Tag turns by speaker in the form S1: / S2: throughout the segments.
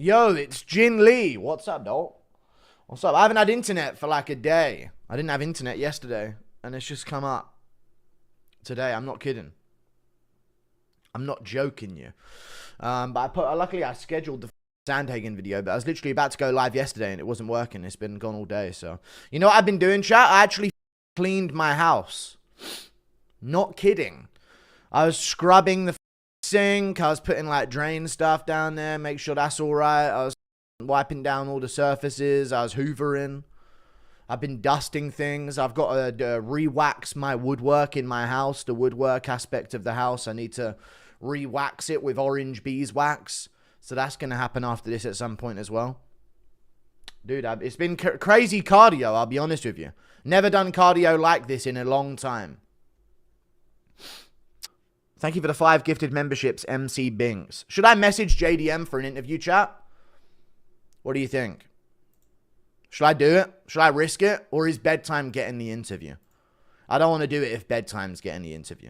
S1: Yo, it's Jin Lee. What's up, dog? What's up? I haven't had internet for like a day. I didn't have internet yesterday, and it's just come up today. I'm not kidding. I'm not joking you. But luckily I scheduled the Sandhagen video, but I was literally about to go live yesterday and it wasn't working. It's been gone all day. So, you know what I've been doing, chat? I actually cleaned my house. Not kidding. I was scrubbing the sink. I was putting like drain stuff down there, make sure that's all right. I was wiping down all the surfaces. I was hoovering. I've been dusting things. I've got to re-wax my woodwork in my house, the woodwork aspect of the house. I need to re-wax it with orange beeswax. So that's going to happen after this at some point as well. Dude, it's been crazy cardio, I'll be honest with you. Never done cardio like this in a long time. Thank you for the 5 gifted memberships, MC Bings. Should I message JDM for an interview, chat? What do you think? Should I do it? Should I risk it? Or is bedtime getting the interview? I don't want to do it if bedtime's getting the interview.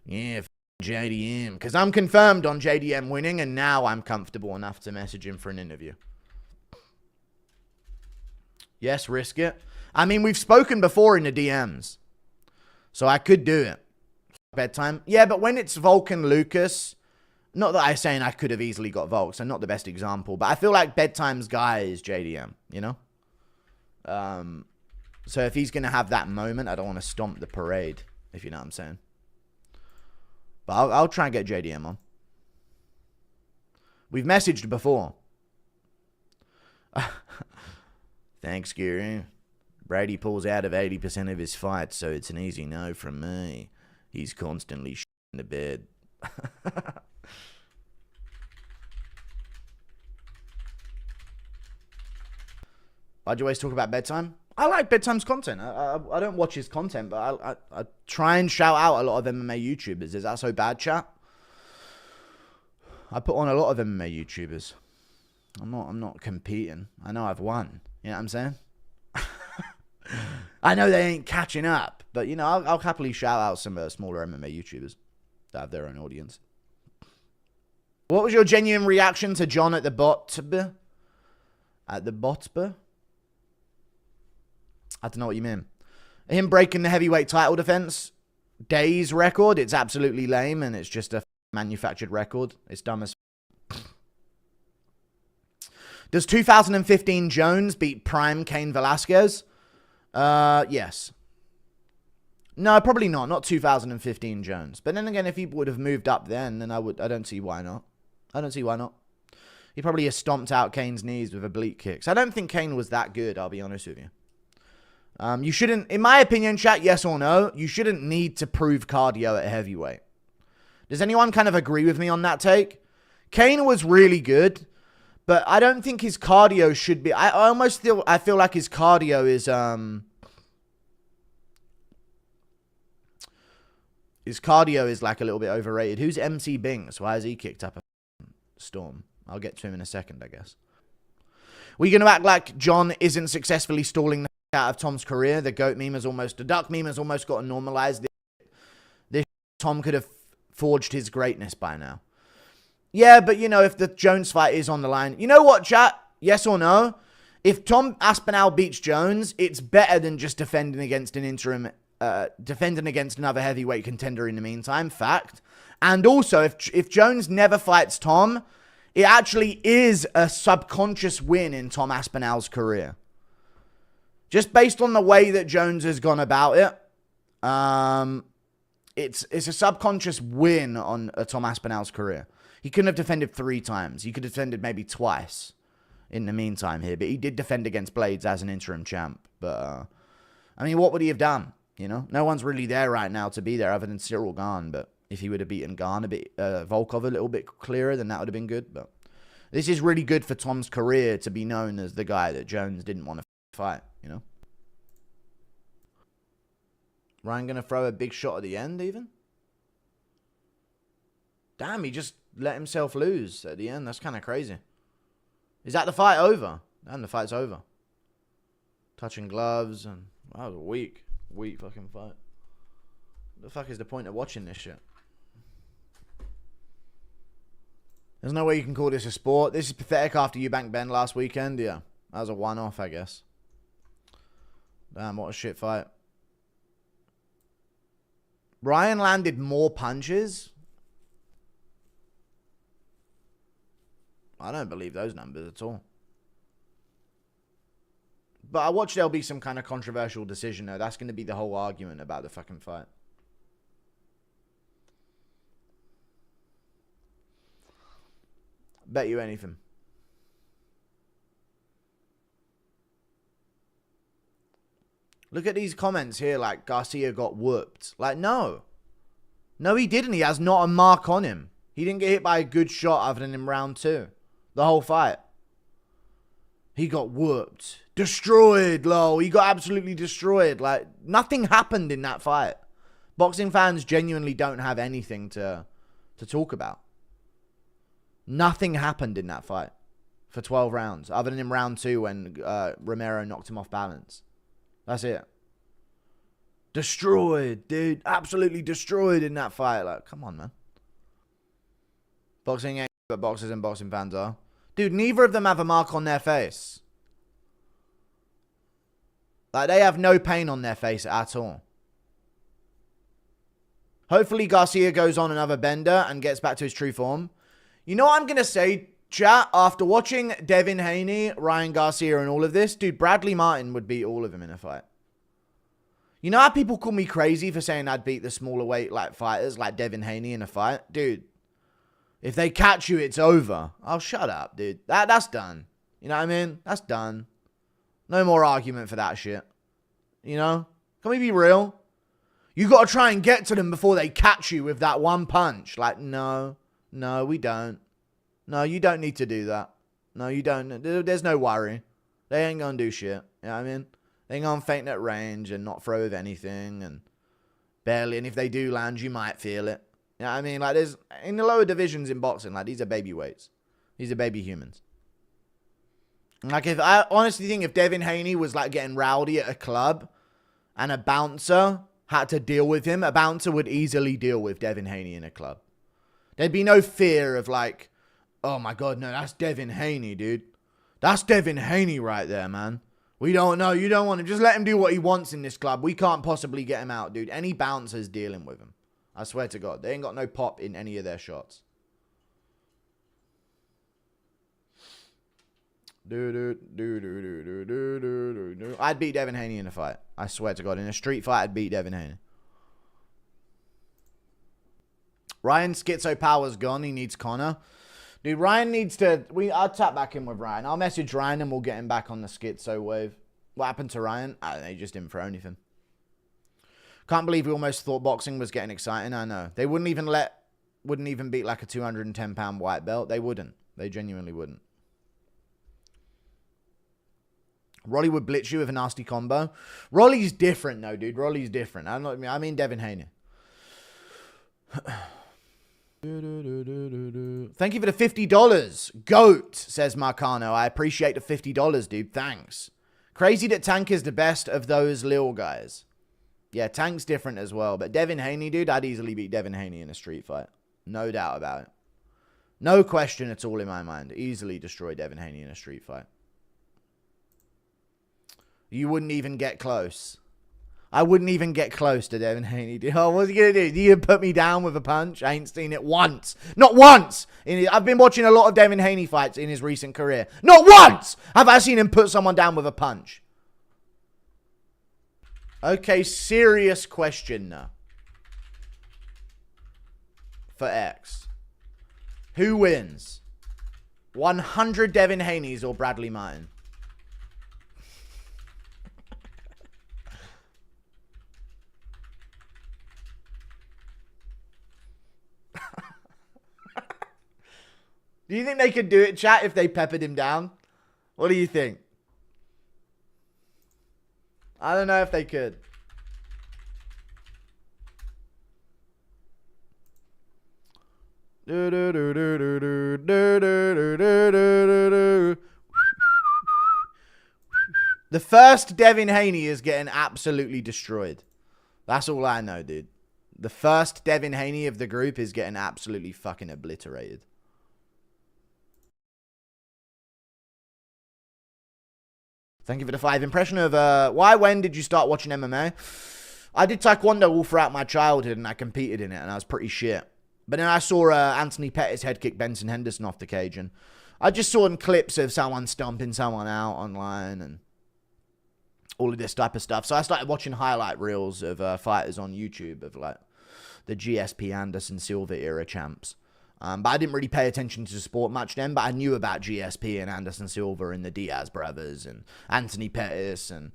S1: Yeah, JDM. Because I'm confirmed on JDM winning, and now I'm comfortable enough to message him for an interview. Yes, risk it. I mean, we've spoken before in the DMs. So I could do it. Bedtime. Yeah, but when it's Vulcan Lucas... Not that I'm saying I could have easily got Volks. I'm not the best example. But I feel like bedtime's guy is JDM, you know? So if he's going to have that moment, I don't want to stomp the parade, if you know what I'm saying. But I'll try and get JDM on. We've messaged before. Thanks, Guru. Brady pulls out of 80% of his fights, so it's an easy no from me. He's constantly in the bed. Why'd you always talk about bedtime? I like bedtime's content. I don't watch his content, but I try and shout out a lot of MMA YouTubers. Is that so bad, chat? I put on a lot of MMA YouTubers. I'm not competing. I know I've won. You know what I'm saying? I know they ain't catching up, but you know I'll happily shout out some smaller MMA YouTubers that have their own audience. What was your genuine reaction to Jon at the botb? At the botb? I don't know what you mean. Him breaking the heavyweight title defense days record, it's absolutely lame and it's just a manufactured record. It's dumb as Does 2015 Jones beat prime Cain Velasquez? Yes. No, probably not. Not 2015 Jones. But then again, if he would have moved up then I don't see why not. I don't see why not. He probably has stomped out Cain's knees with oblique kicks. I don't think Cain was that good, I'll be honest with you. You shouldn't, in my opinion, chat, yes or no, you shouldn't need to prove cardio at heavyweight. Does anyone kind of agree with me on that take? Cain was really good, but I don't think his cardio should be, I feel like his cardio is, like a little bit overrated. Who's MC Bings? Why has he kicked up a storm? I'll get to him in a second, I guess. We're going to act like Jon isn't successfully stalling the out of Tom's career. The goat meme has almost, the duck meme has almost got normalized. This Tom could have forged his greatness by now. Yeah, but you know, if the Jones fight is on the line, you know what, chat? Yes or no? If Tom Aspinall beats Jones, it's better than just defending against an interim, defending against another heavyweight contender in the meantime. Fact. And also, if Jones never fights Tom, it actually is a subconscious win in Tom Aspinall's career. Just based on the way that Jones has gone about it, it's a subconscious win on Tom Aspinall's career. He couldn't have defended 3 times. He could have defended maybe twice in the meantime here. But he did defend against Blades as an interim champ. But, I mean, what would he have done? You know, no one's really there right now to be there other than Cyril Gane. But if he would have beaten Gane a bit, Volkov a little bit clearer, then that would have been good. But this is really good for Tom's career to be known as the guy that Jones didn't want to fight, you know? Ryan going to throw a big shot at the end, even? Damn, he just let himself lose at the end. That's kind of crazy. Is that the fight over? Damn, the fight's over. Touching gloves and... Wow, that was a weak fucking fight. What the fuck is the point of watching this shit? There's no way you can call this a sport. This is pathetic after Eubank Ben last weekend. Yeah, that was a one-off, I guess. Damn, what a shit fight. Ryan landed more punches. I don't believe those numbers at all. But I watch there'll be some kind of controversial decision though. That's going to be the whole argument about the fucking fight. Bet you anything. Look at these comments here like Garcia got whooped. Like, no. No, he didn't. He has not a mark on him. He didn't get hit by a good shot other than in round 2. The whole fight. He got whooped. Destroyed, lol. He got absolutely destroyed. Like, nothing happened in that fight. Boxing fans genuinely don't have anything to talk about. Nothing happened in that fight for 12 rounds, other than in round 2 when Romero knocked him off balance. That's it. Destroyed, dude. Absolutely destroyed in that fight. Like, come on, man. Boxing ain't but boxers and boxing fans are. Dude, neither of them have a mark on their face. Like, they have no pain on their face at all. Hopefully Garcia goes on another bender and gets back to his true form. You know what I'm going to say, chat? After watching Devin Haney, Ryan Garcia and all of this, dude, Bradley Martyn would beat all of them in a fight. You know how people call me crazy for saying I'd beat the smaller weight like fighters like Devin Haney in a fight? Dude, if they catch you, it's over. Oh, shut up, dude. That's done. You know what I mean? That's done. No more argument for that shit. You know? Can we be real? You got to try and get to them before they catch you with that one punch. Like, no. No, we don't. No, you don't need to do that. No, you don't. There's no worry. They ain't going to do shit. You know what I mean? They ain't going to faint at range and not throw with anything. And barely. And if they do land, you might feel it. You know what I mean? Like, there's... In the lower divisions in boxing, like, these are baby weights. These are baby humans. Like, if I honestly think if Devin Haney was, like, getting rowdy at a club and a bouncer had to deal with him, a bouncer would easily deal with Devin Haney in a club. There'd be no fear of like, oh my God, no, that's Devin Haney, dude. That's Devin Haney right there, man. We don't know. You don't want to. Just let him do what he wants in this club. We can't possibly get him out, dude. Any bouncer's dealing with him. I swear to God. They ain't got no pop in any of their shots. I'd beat Devin Haney in a fight. I swear to God. In a street fight, I'd beat Devin Haney. Ryan Schizo Power's gone. He needs Connor. Dude, Ryan needs to... I'll tap back in with Ryan. I'll message Ryan and we'll get him back on the Schizo wave. What happened to Ryan? I don't know. He just didn't throw anything. Can't believe we almost thought boxing was getting exciting. I know. They wouldn't even beat like a 210-pound white belt. They wouldn't. They genuinely wouldn't. Rolly would blitz you with a nasty combo. Rolly's different, though, dude. Rolly's different. I mean Devin Haney. Thank you for the $50. GOAT, says Marcano. I appreciate the $50, dude. Thanks. Crazy that Tank is the best of those little guys. Yeah, Tank's different as well. But Devin Haney, dude, I'd easily beat Devin Haney in a street fight. No doubt about it. No question at all in my mind. Easily destroy Devin Haney in a street fight. You wouldn't even get close. I wouldn't even get close to Devin Haney. Oh, what's he going to do? You put me down with a punch? I ain't seen it once. Not once! I've been watching a lot of Devin Haney fights in his recent career. Not once have I seen him put someone down with a punch. Okay, serious question now. For X. Who wins? 100 Devin Haneys or Bradley Martyn? Do you think they could do it, chat, if they peppered him down? What do you think? I don't know if they could. The first Devin Haney is getting absolutely destroyed. That's all I know, dude. The first Devin Haney of the group is getting absolutely fucking obliterated. Thank you for the 5. Impression of when did you start watching MMA? I did taekwondo all throughout my childhood, and I competed in it, and I was pretty shit. But then I saw Anthony Pettis head kick Benson Henderson off the cage, and I just saw clips of someone stomping someone out online and all of this type of stuff. So I started watching highlight reels of fighters on YouTube of like the GSP Anderson Silva era champs. But I didn't really pay attention to the sport much then, but I knew about GSP and Anderson Silva and the Diaz brothers and Anthony Pettis and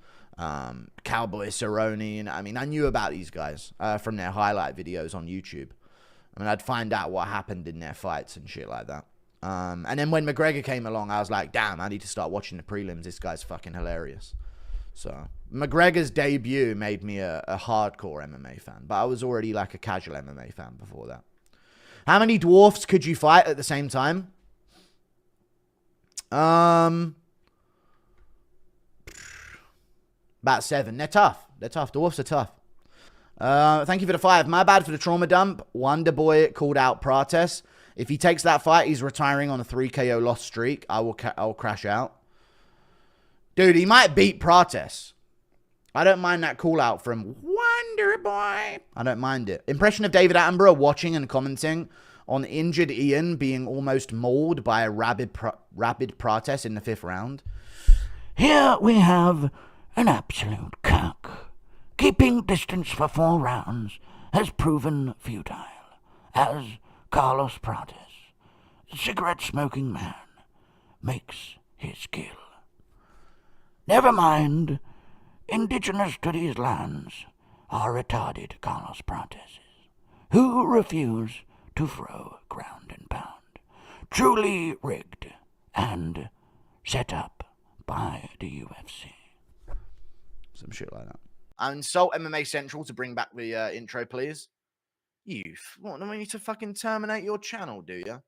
S1: Cowboy Cerrone. And I mean, I knew about these guys from their highlight videos on YouTube. I mean, I'd find out what happened in their fights and shit like that. And then when McGregor came along, I was like, damn, I need to start watching the prelims. This guy's fucking hilarious. So McGregor's debut made me a hardcore MMA fan, but I was already like a casual MMA fan before that. How many dwarfs could you fight at the same time? About 7. They're tough. Dwarfs are tough. Thank you for the 5. My bad for the trauma dump. Wonder Boy called out Prates. If he takes that fight, he's retiring on a 3 KO loss streak. I'll crash out. Dude, he might beat Prates. I don't mind that call out from Wonder Boy. I don't mind it. Impression of David Attenborough watching and commenting on injured Ian being almost mauled by a rabid Prates in the 5th round.
S2: Here we have an absolute cock. Keeping distance for 4 rounds has proven futile, as Carlos Prates, the cigarette-smoking man, makes his kill. Never mind, indigenous to these lands are retarded Carlos Prates, who refuse to throw ground and pound. Truly rigged and set up by the UFC.
S1: Some shit like that. I insult MMA Central to bring back the intro, please. You want me to fucking terminate your channel, do you?